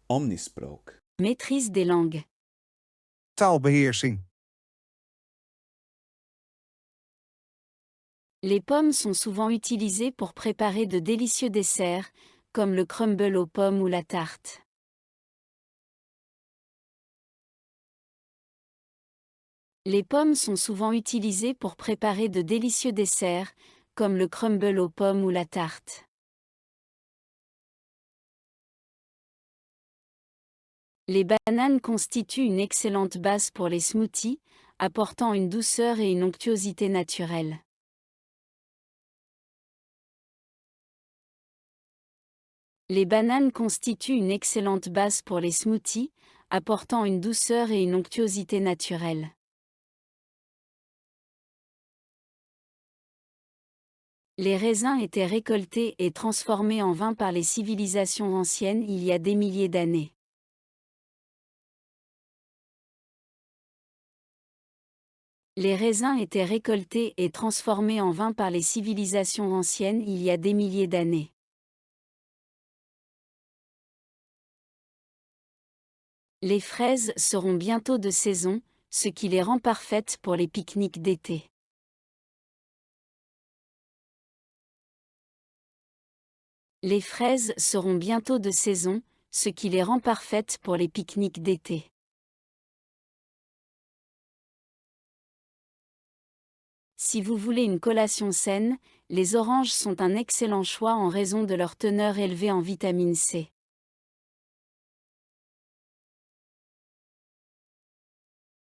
Omnisprook. Maîtrise des langues. Taalbeheersing. Les pommes sont souvent utilisées pour préparer de délicieux desserts, comme le crumble aux pommes ou la tarte. Les pommes sont souvent utilisées pour préparer de délicieux desserts, comme le crumble aux pommes ou la tarte. Les bananes constituent une excellente base pour les smoothies, apportant une douceur et une onctuosité naturelle. Les bananes constituent une excellente base pour les smoothies, apportant une douceur et une onctuosité naturelle. Les raisins étaient récoltés et transformés en vin par les civilisations anciennes il y a des milliers d'années. Les raisins étaient récoltés et transformés en vin par les civilisations anciennes il y a des milliers d'années. Les fraises seront bientôt de saison, ce qui les rend parfaites pour les pique-niques d'été. Les fraises seront bientôt de saison, ce qui les rend parfaites pour les pique-niques d'été. Si vous voulez une collation saine, les oranges sont un excellent choix en raison de leur teneur élevée en vitamine C.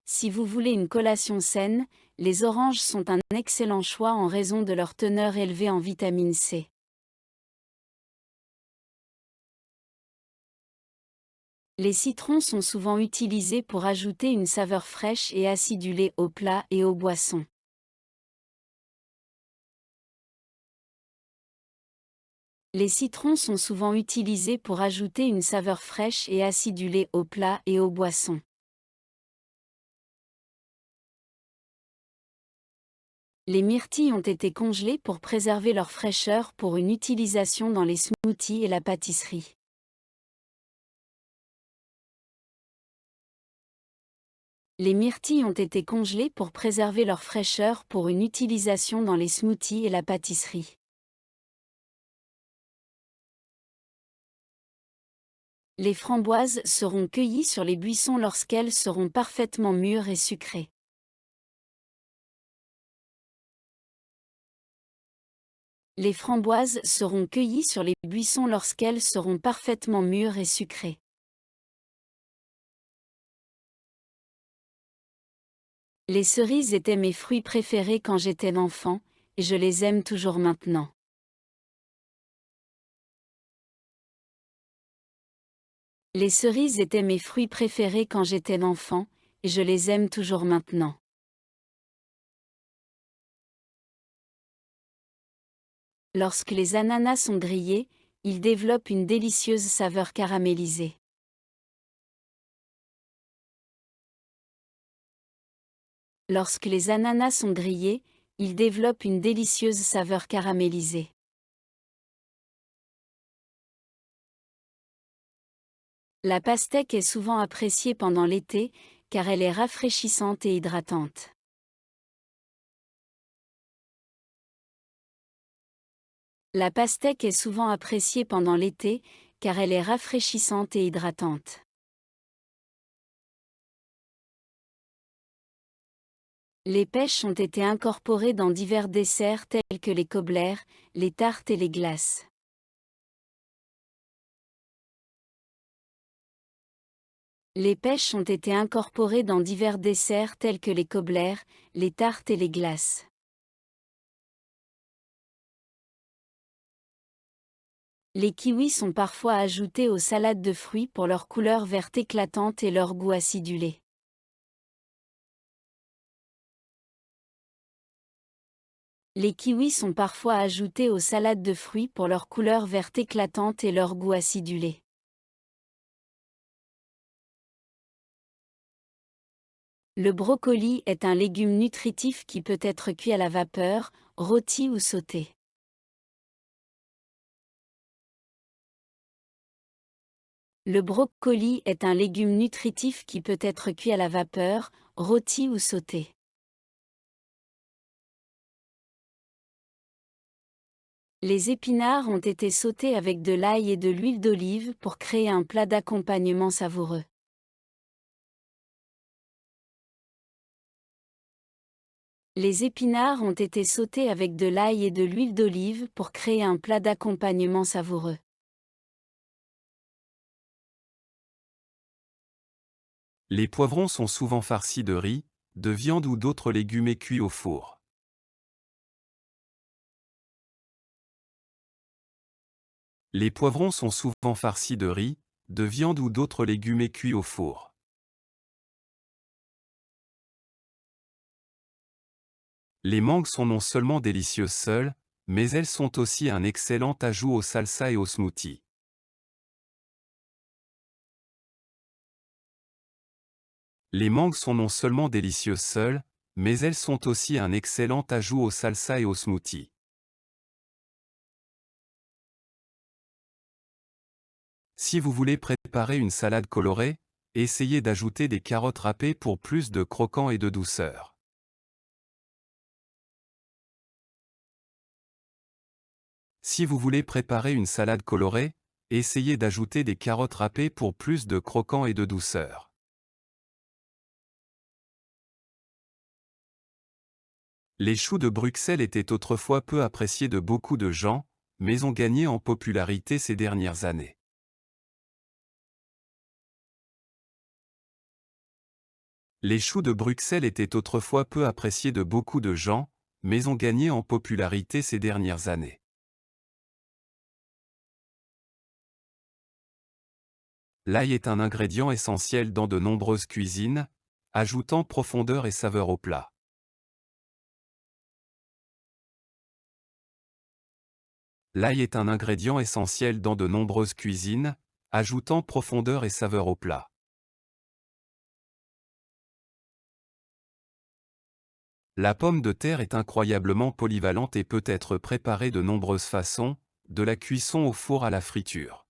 Si vous voulez une collation saine, les oranges sont un excellent choix en raison de leur teneur élevée en vitamine C. Les citrons sont souvent utilisés pour ajouter une saveur fraîche et acidulée aux plats et aux boissons. Les citrons sont souvent utilisés pour ajouter une saveur fraîche et acidulée aux plats et aux boissons. Les myrtilles ont été congelées pour préserver leur fraîcheur pour une utilisation dans les smoothies et la pâtisserie. Les myrtilles ont été congelées pour préserver leur fraîcheur pour une utilisation dans les smoothies et la pâtisserie. Les framboises seront cueillies sur les buissons lorsqu'elles seront parfaitement mûres et sucrées. Les framboises seront cueillies sur les buissons lorsqu'elles seront parfaitement mûres et sucrées. Les cerises étaient mes fruits préférés quand j'étais enfant, et je les aime toujours maintenant. Les cerises étaient mes fruits préférés quand j'étais enfant, et je les aime toujours maintenant. Lorsque les ananas sont grillés, ils développent une délicieuse saveur caramélisée. Lorsque les ananas sont grillés, ils développent une délicieuse saveur caramélisée. La pastèque est souvent appréciée pendant l'été, car elle est rafraîchissante et hydratante. La pastèque est souvent appréciée pendant l'été, car elle est rafraîchissante et hydratante. Les pêches ont été incorporées dans divers desserts tels que les cobblettes, les tartes et les glaces. Les pêches ont été incorporées dans divers desserts tels que les cobblettes, les tartes et les glaces. Les kiwis sont parfois ajoutés aux salades de fruits pour leur couleur verte éclatante et leur goût acidulé. Les kiwis sont parfois ajoutés aux salades de fruits pour leur couleur verte éclatante et leur goût acidulé. Le brocoli est un légume nutritif qui peut être cuit à la vapeur, rôti ou sauté. Le brocoli est un légume nutritif qui peut être cuit à la vapeur, rôti ou sauté. Les épinards ont été sautés avec de l'ail et de l'huile d'olive pour créer un plat d'accompagnement savoureux. Les épinards ont été sautés avec de l'ail et de l'huile d'olive pour créer un plat d'accompagnement savoureux. Les poivrons sont souvent farcis de riz, de viande ou d'autres légumes et cuits au four. Les poivrons sont souvent farcis de riz, de viande ou d'autres légumes et cuits au four. Les mangues sont non seulement délicieuses seules, mais elles sont aussi un excellent ajout aux salsas et aux smoothies. Les mangues sont non seulement délicieuses seules, mais elles sont aussi un excellent ajout aux salsas et aux smoothies. Si vous voulez préparer une salade colorée, essayez d'ajouter des carottes râpées pour plus de croquant et de douceur. Si vous voulez préparer une salade colorée, essayez d'ajouter des carottes râpées pour plus de croquant et de douceur. Les choux de Bruxelles étaient autrefois peu appréciés de beaucoup de gens, mais ont gagné en popularité ces dernières années. Les choux de Bruxelles étaient autrefois peu appréciés de beaucoup de gens, mais ont gagné en popularité ces dernières années. L'ail est un ingrédient essentiel dans de nombreuses cuisines, ajoutant profondeur et saveur au plat. L'ail est un ingrédient essentiel dans de nombreuses cuisines, ajoutant profondeur et saveur au plat. La pomme de terre est incroyablement polyvalente et peut être préparée de nombreuses façons, de la cuisson au four à la friture.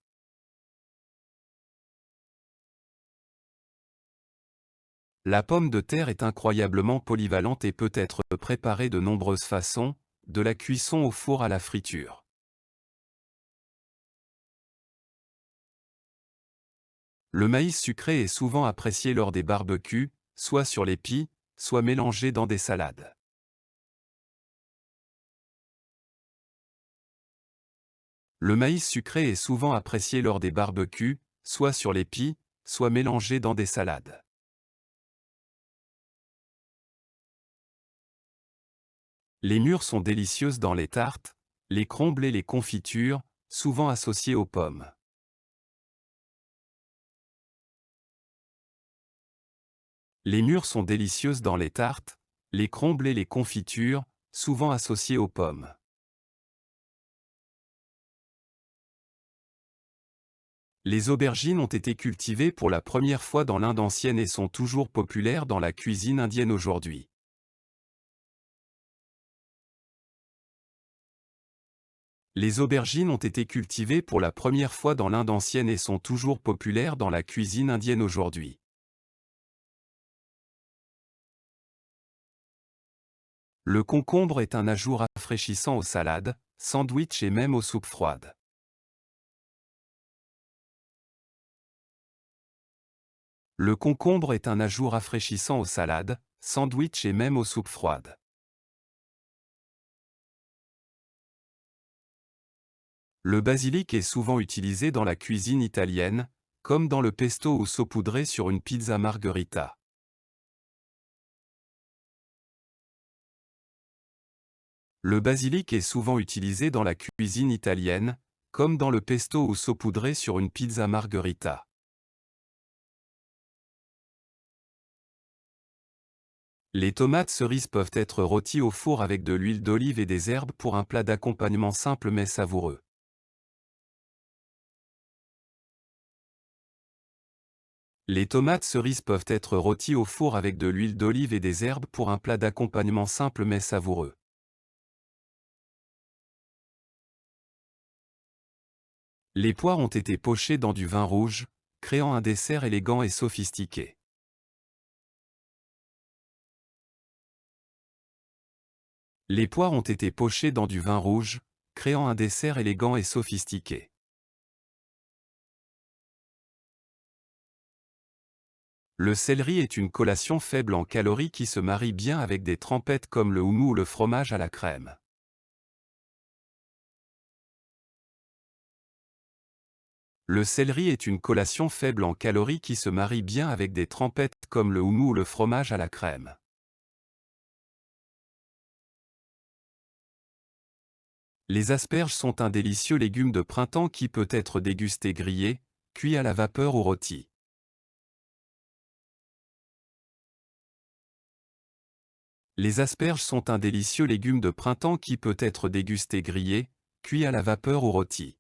La pomme de terre est incroyablement polyvalente et peut être préparée de nombreuses façons, de la cuisson au four à la friture. Le maïs sucré est souvent apprécié lors des barbecues, soit sur l'épi, soit mélangé dans des salades. Le maïs sucré est souvent apprécié lors des barbecues, soit sur l'épi, soit mélangé dans des salades. Les mûres sont délicieuses dans les tartes, les crumbles et les confitures, souvent associées aux pommes. Les mûres sont délicieuses dans les tartes, les crumbles et les confitures, souvent associées aux pommes. Les aubergines ont été cultivées pour la première fois dans l'Inde ancienne et sont toujours populaires dans la cuisine indienne aujourd'hui. Les aubergines ont été cultivées pour la première fois dans l'Inde ancienne et sont toujours populaires dans la cuisine indienne aujourd'hui. Le concombre est un ajout rafraîchissant aux salades, sandwichs et même aux soupes froides. Le concombre est un ajout rafraîchissant aux salades, sandwichs et même aux soupes froides. Le basilic est souvent utilisé dans la cuisine italienne, comme dans le pesto ou saupoudré sur une pizza margherita. Le basilic est souvent utilisé dans la cuisine italienne, comme dans le pesto ou saupoudré sur une pizza margherita. Les tomates cerises peuvent être rôties au four avec de l'huile d'olive et des herbes pour un plat d'accompagnement simple mais savoureux. Les tomates cerises peuvent être rôties au four avec de l'huile d'olive et des herbes pour un plat d'accompagnement simple mais savoureux. Les poires ont été pochées dans du vin rouge, créant un dessert élégant et sophistiqué. Les poires ont été pochées dans du vin rouge, créant un dessert élégant et sophistiqué. Le céleri est une collation faible en calories qui se marie bien avec des trempettes comme le houmous ou le fromage à la crème. Le céleri est une collation faible en calories qui se marie bien avec des trempettes comme le houmous ou le fromage à la crème. Les asperges sont un délicieux légume de printemps qui peut être dégusté grillé, cuit à la vapeur ou rôti. Les asperges sont un délicieux légume de printemps qui peut être dégusté grillé, cuit à la vapeur ou rôti.